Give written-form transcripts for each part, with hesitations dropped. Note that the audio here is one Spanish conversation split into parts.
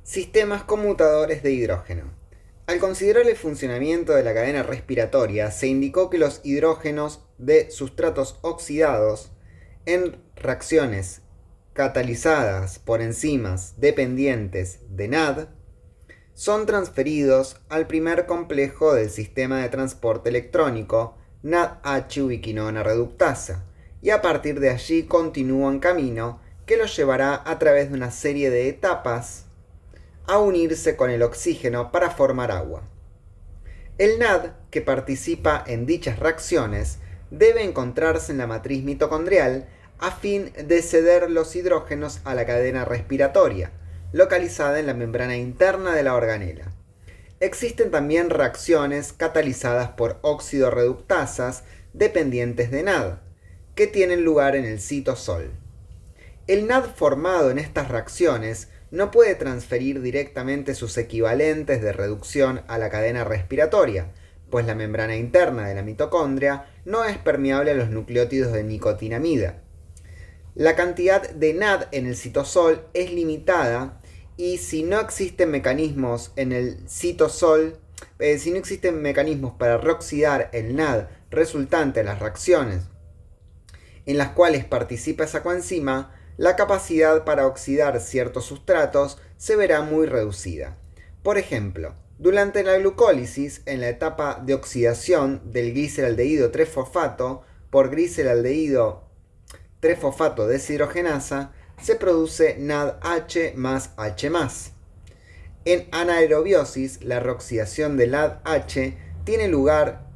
Sistemas conmutadores de hidrógeno. Al considerar el funcionamiento de la cadena respiratoria, se indicó que los hidrógenos de sustratos oxidados en reacciones catalizadas por enzimas dependientes de NAD son transferidos al primer complejo del sistema de transporte electrónico NADH-ubiquinona reductasa y a partir de allí continúan camino que los llevará a través de una serie de etapas a unirse con el oxígeno para formar agua. El NAD, que participa en dichas reacciones, debe encontrarse en la matriz mitocondrial a fin de ceder los hidrógenos a la cadena respiratoria, localizada en la membrana interna de la organela. Existen también reacciones catalizadas por óxido reductasas dependientes de NAD, que tienen lugar en el citosol. El NAD formado en estas reacciones no puede transferir directamente sus equivalentes de reducción a la cadena respiratoria, pues la membrana interna de la mitocondria no es permeable a los nucleótidos de nicotinamida. La cantidad de NAD en el citosol es limitada y si no existen mecanismos en el citosol, si no existen mecanismos para reoxidar el NAD resultante de las reacciones en las cuales participa esa coenzima, la capacidad para oxidar ciertos sustratos se verá muy reducida. Por ejemplo, durante la glucólisis, en la etapa de oxidación del gliceraldehído 3-fosfato por gliceraldehído 3-fosfato deshidrogenasa, se produce NADH más H+. En anaerobiosis, la reoxidación del NADH tiene lugar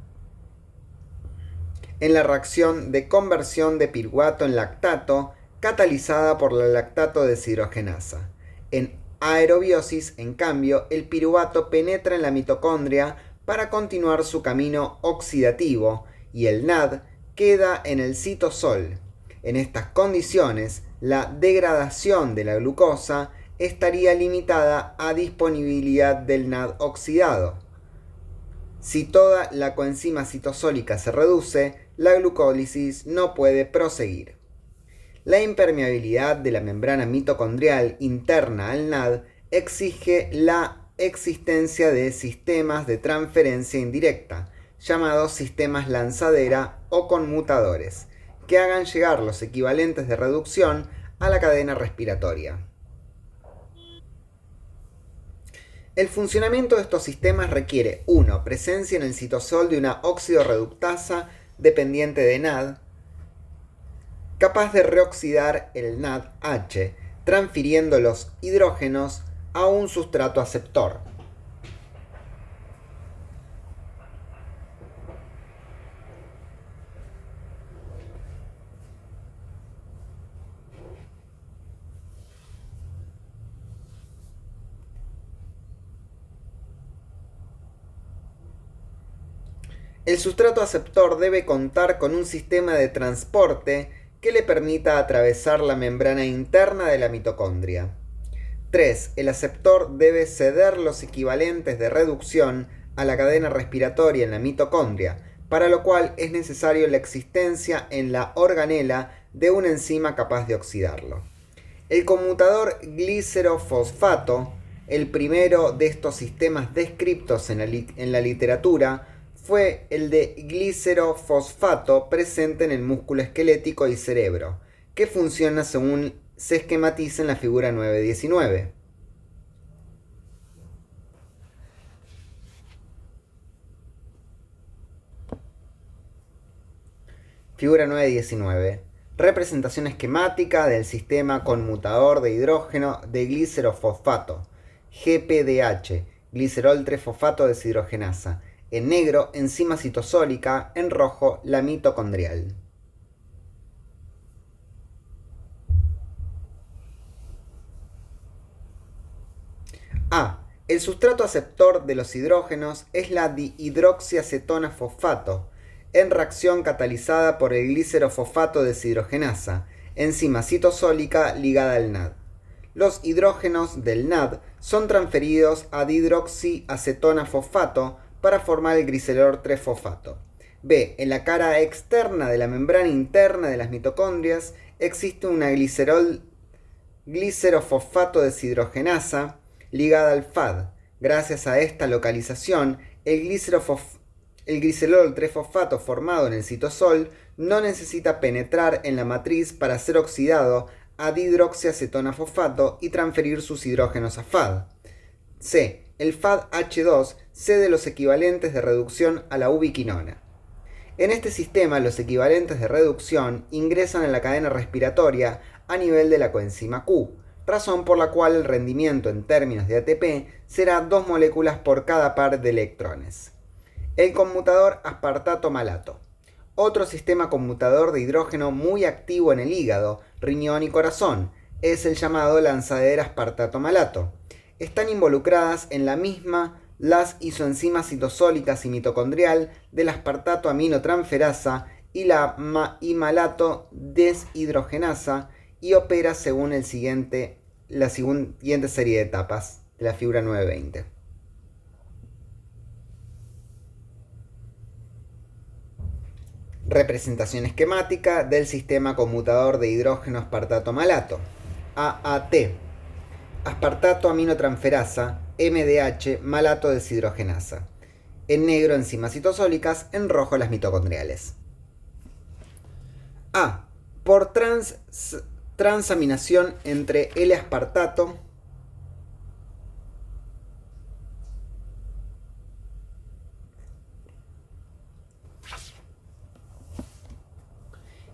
en la reacción de conversión de piruvato en lactato catalizada por la lactato deshidrogenasa. En aerobiosis, en cambio, el piruvato penetra en la mitocondria para continuar su camino oxidativo y el NAD queda en el citosol. En estas condiciones, la degradación de la glucosa estaría limitada a disponibilidad del NAD oxidado. Si toda la coenzima citosólica se reduce, la glucólisis no puede proseguir. La impermeabilidad de la membrana mitocondrial interna al NAD exige la existencia de sistemas de transferencia indirecta, llamados sistemas lanzadera o conmutadores, que hagan llegar los equivalentes de reducción a la cadena respiratoria. El funcionamiento de estos sistemas requiere 1. Presencia en el citosol de una óxido reductasa dependiente de NAD, capaz de reoxidar el NADH, transfiriendo los hidrógenos a un sustrato aceptor. El sustrato aceptor debe contar con un sistema de transporte que le permita atravesar la membrana interna de la mitocondria. 3. El aceptor debe ceder los equivalentes de reducción a la cadena respiratoria en la mitocondria, para lo cual es necesario la existencia en la organela de una enzima capaz de oxidarlo. El conmutador glicerofosfato, el primero de estos sistemas descritos en la literatura, fue el de glicerofosfato presente en el músculo esquelético y cerebro, que funciona según se esquematiza en la figura 9.19. Figura 9.19. Representación esquemática del sistema conmutador de hidrógeno de glicerofosfato, GPDH, glicerol 3-fosfato deshidrogenasa. En negro, enzima citosólica, en rojo, la mitocondrial. A. El sustrato aceptor de los hidrógenos es la dihidroxiacetona fosfato, en reacción catalizada por el glicerofosfato deshidrogenasa, enzima citosólica ligada al NAD. Los hidrógenos del NAD son transferidos a dihidroxiacetona fosfato para formar el glicerol 3-fosfato. B. En la cara externa de la membrana interna de las mitocondrias existe una glicerofosfato deshidrogenasa ligada al FAD. Gracias a esta localización, el glicerol trifosfato formado en el citosol no necesita penetrar en la matriz para ser oxidado a dihidroxiacetona fosfato y transferir sus hidrógenos a FAD. C. El FAD-H2 cede los equivalentes de reducción a la ubiquinona. En este sistema, los equivalentes de reducción ingresan en la cadena respiratoria a nivel de la coenzima Q, razón por la cual el rendimiento en términos de ATP será 2 moléculas por cada par de electrones. El conmutador aspartato-malato. Otro sistema conmutador de hidrógeno muy activo en el hígado, riñón y corazón, es el llamado lanzadera aspartato-malato. Están involucradas en la misma las isoenzimas citosólicas y mitocondrial de la aspartato aminotransferasa y la malato deshidrogenasa y opera según la siguiente serie de etapas de la figura 920. Representación esquemática del sistema conmutador de hidrógeno aspartato-malato. AAT. Aspartato aminotransferasa, MDH, malato deshidrogenasa. En negro enzimas citosólicas, en rojo las mitocondriales. A. Por transaminación entre L-aspartato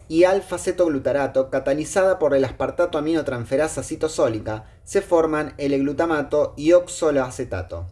y alfa-cetoglutarato, catalizada por el aspartato aminotransferasa citosólica, se forman L-glutamato y oxaloacetato.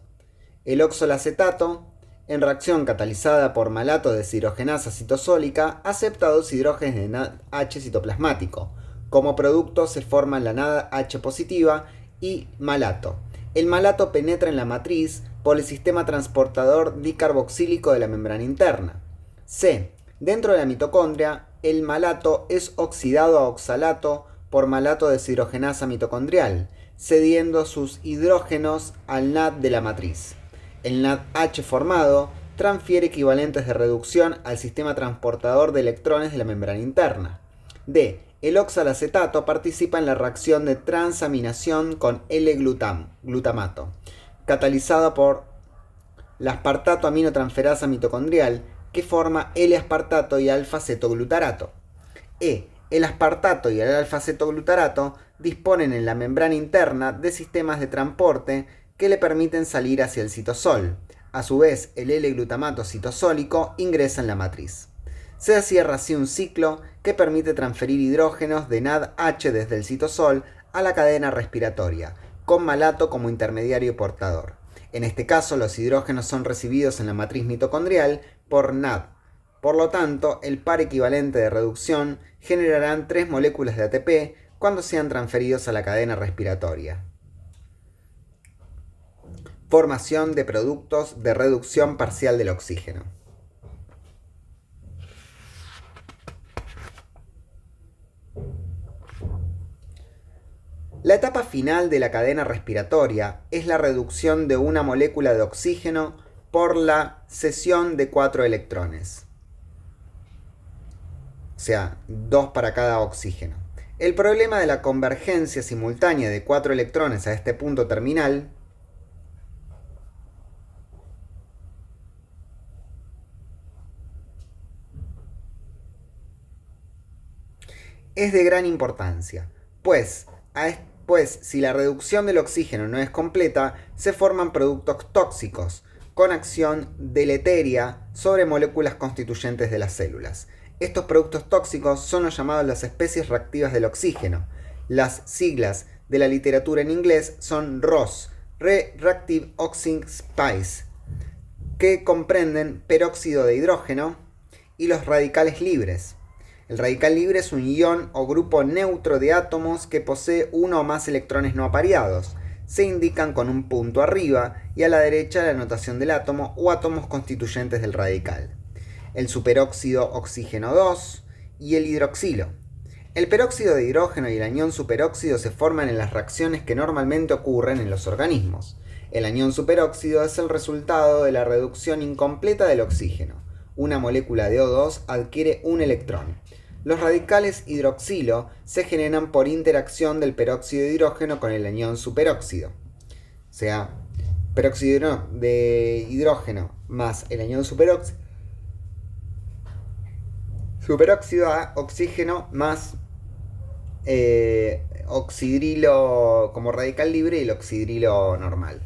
El oxaloacetato, en reacción catalizada por malato deshidrogenasa citosólica, acepta 2 hidrógenos de NADH citoplasmático. Como producto se forman la NADH positiva y malato. El malato penetra en la matriz por el sistema transportador dicarboxílico de la membrana interna. C. Dentro de la mitocondria, el malato es oxidado a oxalato por malato deshidrogenasa mitocondrial, cediendo sus hidrógenos al NAD de la matriz. El NADH formado transfiere equivalentes de reducción al sistema transportador de electrones de la membrana interna. D. El oxalacetato participa en la reacción de transaminación con L-glutamato, catalizado por la aspartato aminotransferasa mitocondrial, que forma L-aspartato y alfa-cetoglutarato. E. El aspartato y el alfa-cetoglutarato disponen en la membrana interna de sistemas de transporte que le permiten salir hacia el citosol. A su vez, el L-glutamato citosólico ingresa en la matriz. Se cierra así un ciclo que permite transferir hidrógenos de NADH desde el citosol a la cadena respiratoria, con malato como intermediario portador. En este caso, los hidrógenos son recibidos en la matriz mitocondrial por NAD. Por lo tanto, el par equivalente de reducción generarán 3 moléculas de ATP cuando sean transferidos a la cadena respiratoria. Formación de productos de reducción parcial del oxígeno. La etapa final de la cadena respiratoria es la reducción de una molécula de oxígeno por la cesión de 4 electrones. O sea, 2 para cada oxígeno. El problema de la convergencia simultánea de 4 electrones a este punto terminal es de gran importancia, pues si la reducción del oxígeno no es completa, se forman productos tóxicos, con acción deleteria sobre moléculas constituyentes de las células. Estos productos tóxicos son los llamados las especies reactivas del oxígeno. Las siglas de la literatura en inglés son ROS, Reactive Oxygen Species, que comprenden peróxido de hidrógeno y los radicales libres. El radical libre es un ion o grupo neutro de átomos que posee uno o más electrones no apareados. Se indican con un punto arriba y a la derecha la notación del átomo o átomos constituyentes del radical. El superóxido oxígeno 2 y el hidroxilo. El peróxido de hidrógeno y el anión superóxido se forman en las reacciones que normalmente ocurren en los organismos. El anión superóxido es el resultado de la reducción incompleta del oxígeno. Una molécula de O2 adquiere un electrón. Los radicales hidroxilo se generan por interacción del peróxido de hidrógeno con el anión superóxido. sea, peróxido de hidrógeno más el anión superóxido a oxígeno más oxidrilo como radical libre y el oxidrilo normal.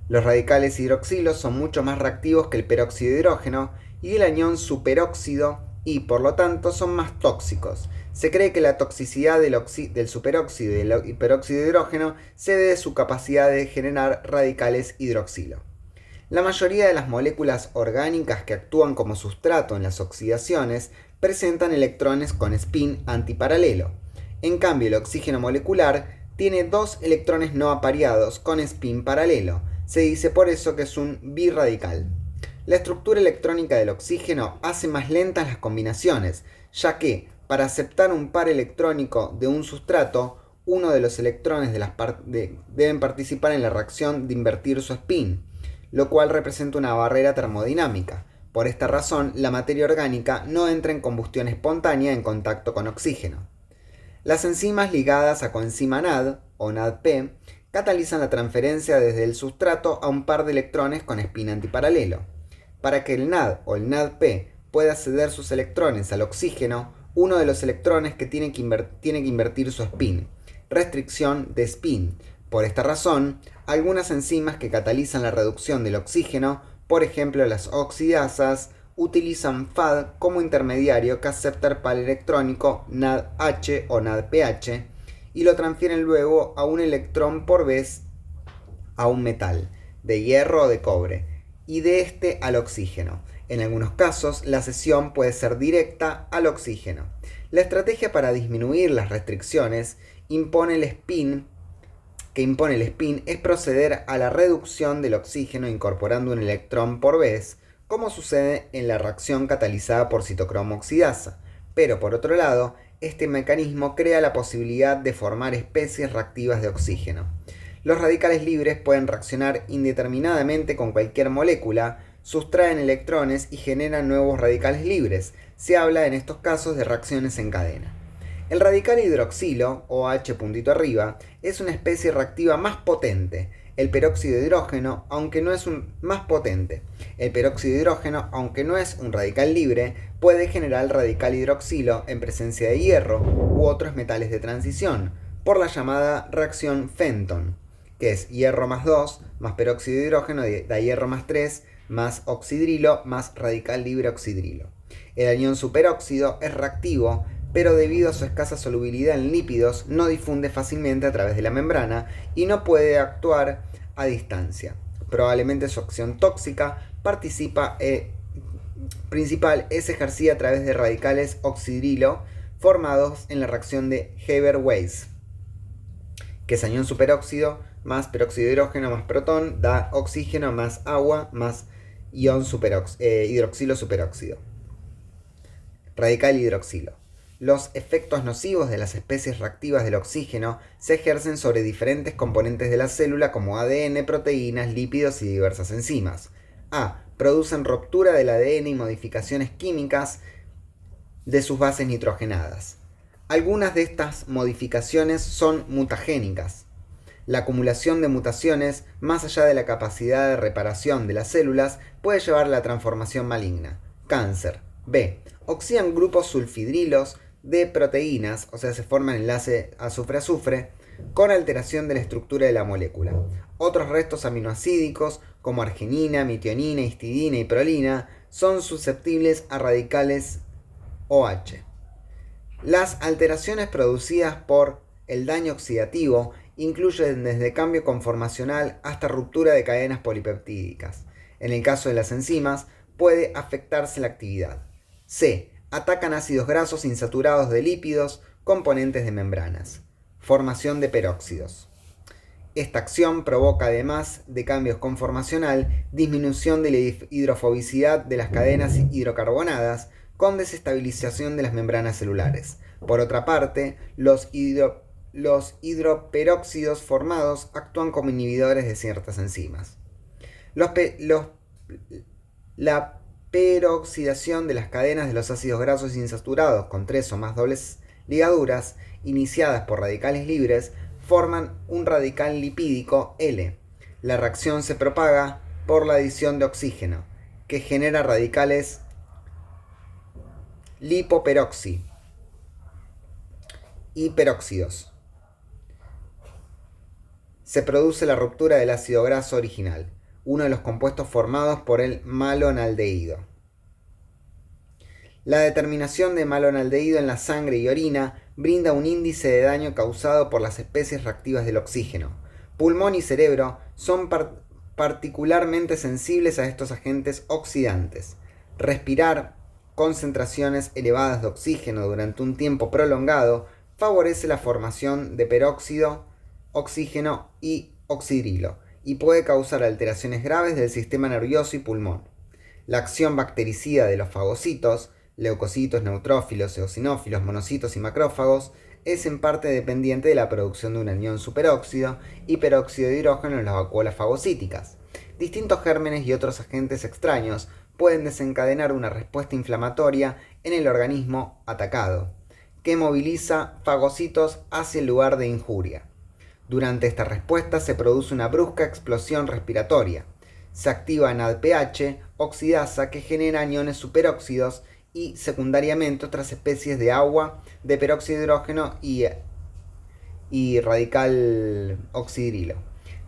Los radicales hidroxilos son mucho más reactivos que el peróxido de hidrógeno y el anión superóxido y por lo tanto son más tóxicos. Se cree que la toxicidad del superóxido y del peróxido de hidrógeno se debe a su capacidad de generar radicales hidroxilo. La mayoría de las moléculas orgánicas que actúan como sustrato en las oxidaciones presentan electrones con spin antiparalelo. En cambio, el oxígeno molecular tiene dos electrones no apareados con spin paralelo. Se dice por eso que es un birradical. La estructura electrónica del oxígeno hace más lentas las combinaciones, ya que para aceptar un par electrónico de un sustrato, uno de los electrones deben participar en la reacción de invertir su spin, lo cual representa una barrera termodinámica. Por esta razón, la materia orgánica no entra en combustión espontánea en contacto con oxígeno. Las enzimas ligadas a coenzima NAD o NADP catalizan la transferencia desde el sustrato a un par de electrones con spin antiparalelo. Para que el NAD o el NADP pueda ceder sus electrones al oxígeno, uno de los electrones que tiene que invertir su spin. Restricción de spin. Por esta razón, algunas enzimas que catalizan la reducción del oxígeno, por ejemplo las oxidasas, utilizan FAD como intermediario que acepta el par electrónico NADH o NADPH y lo transfieren luego a un electrón por vez a un metal, de hierro o de cobre, y de este al oxígeno. En algunos casos, la cesión puede ser directa al oxígeno. La estrategia para disminuir las restricciones que impone el spin es proceder a la reducción del oxígeno incorporando un electrón por vez, como sucede en la reacción catalizada por citocromo oxidasa. Pero por otro lado, este mecanismo crea la posibilidad de formar especies reactivas de oxígeno. Los radicales libres pueden reaccionar indeterminadamente con cualquier molécula, sustraen electrones y generan nuevos radicales libres. Se habla en estos casos de reacciones en cadena. El radical hidroxilo, o H puntito arriba, es una especie reactiva más potente. El peróxido de hidrógeno, aunque no es más potente. El peróxido de hidrógeno, aunque no es un radical libre, puede generar el radical hidroxilo en presencia de hierro u otros metales de transición, por la llamada reacción Fenton, que es hierro más 2 más peróxido de hidrógeno da hierro más 3 más oxidrilo más radical libre oxidrilo. El anión superóxido es reactivo, pero debido a su escasa solubilidad en lípidos no difunde fácilmente a través de la membrana y no puede actuar a distancia. Probablemente su acción tóxica principal es ejercida a través de radicales oxidrilo formados en la reacción de Haber-Weiss, que es anión superóxido más peróxido de hidrógeno más protón da oxígeno más agua más ion hidroxilo superóxido. Radical hidroxilo. Los efectos nocivos de las especies reactivas del oxígeno se ejercen sobre diferentes componentes de la célula como ADN, proteínas, lípidos y diversas enzimas. A. Producen ruptura del ADN y modificaciones químicas de sus bases nitrogenadas. Algunas de estas modificaciones son mutagénicas. La acumulación de mutaciones, más allá de la capacidad de reparación de las células, puede llevar a la transformación maligna. Cáncer. B. Oxidan grupos sulfidrilos de proteínas, o sea, se forman enlace azufre-azufre, con alteración de la estructura de la molécula. Otros restos aminoácidos, como arginina, metionina, histidina y prolina, son susceptibles a radicales OH. Las alteraciones producidas por el daño oxidativo incluyen desde cambio conformacional hasta ruptura de cadenas polipeptídicas. En el caso de las enzimas, puede afectarse la actividad. C. Atacan ácidos grasos insaturados de lípidos, componentes de membranas. Formación de peróxidos. Esta acción provoca, además de cambios conformacional, disminución de la hidrofobicidad de las cadenas hidrocarbonadas, con desestabilización de las membranas celulares. Por otra parte, los hidroperóxidos formados actúan como inhibidores de ciertas enzimas. La peroxidación de las cadenas de los ácidos grasos insaturados con 3 o más dobles ligaduras, iniciadas por radicales libres, forman un radical lipídico L. La reacción se propaga por la adición de oxígeno, que genera radicales lipoperoxi y peróxidos. Se produce la ruptura del ácido graso original, uno de los compuestos formados por el malonaldehído. La determinación de malonaldehído en la sangre y orina brinda un índice de daño causado por las especies reactivas del oxígeno. Pulmón y cerebro son particularmente sensibles a estos agentes oxidantes. Respirar concentraciones elevadas de oxígeno durante un tiempo prolongado favorece la formación de peróxido, oxígeno y oxidrilo, y puede causar alteraciones graves del sistema nervioso y pulmón. La acción bactericida de los fagocitos, leucocitos, neutrófilos, eosinófilos, monocitos y macrófagos, es en parte dependiente de la producción de un anión superóxido y peróxido de hidrógeno en las vacuolas fagocíticas. Distintos gérmenes y otros agentes extraños pueden desencadenar una respuesta inflamatoria en el organismo atacado, que moviliza fagocitos hacia el lugar de injuria. Durante esta respuesta se produce una brusca explosión respiratoria. Se activa NADPH, oxidasa, que genera aniones superóxidos y secundariamente otras especies de agua de peróxido de hidrógeno y radical oxidrilo.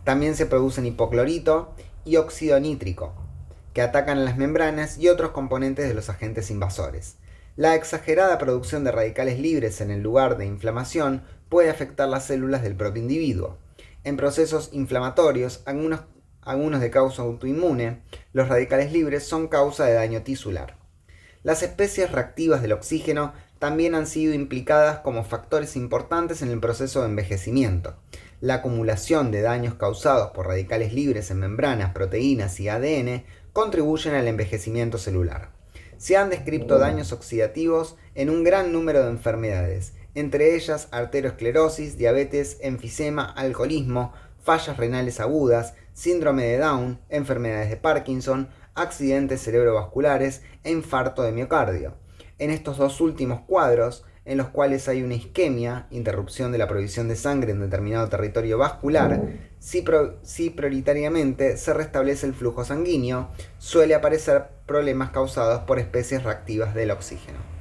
También se producen hipoclorito y óxido nítrico, que atacan las membranas y otros componentes de los agentes invasores. La exagerada producción de radicales libres en el lugar de inflamación puede afectar las células del propio individuo. En procesos inflamatorios, algunos de causa autoinmune, los radicales libres son causa de daño tisular. Las especies reactivas del oxígeno también han sido implicadas como factores importantes en el proceso de envejecimiento. La acumulación de daños causados por radicales libres en membranas, proteínas y ADN contribuyen al envejecimiento celular. Se han descrito daños oxidativos en un gran número de enfermedades, entre ellas arteriosclerosis, diabetes, enfisema, alcoholismo, fallas renales agudas, síndrome de Down, enfermedades de Parkinson, accidentes cerebrovasculares e infarto de miocardio. En estos dos últimos cuadros, en los cuales hay una isquemia, interrupción de la provisión de sangre en determinado territorio vascular, si prioritariamente se restablece el flujo sanguíneo, suele aparecer problemas causados por especies reactivas del oxígeno.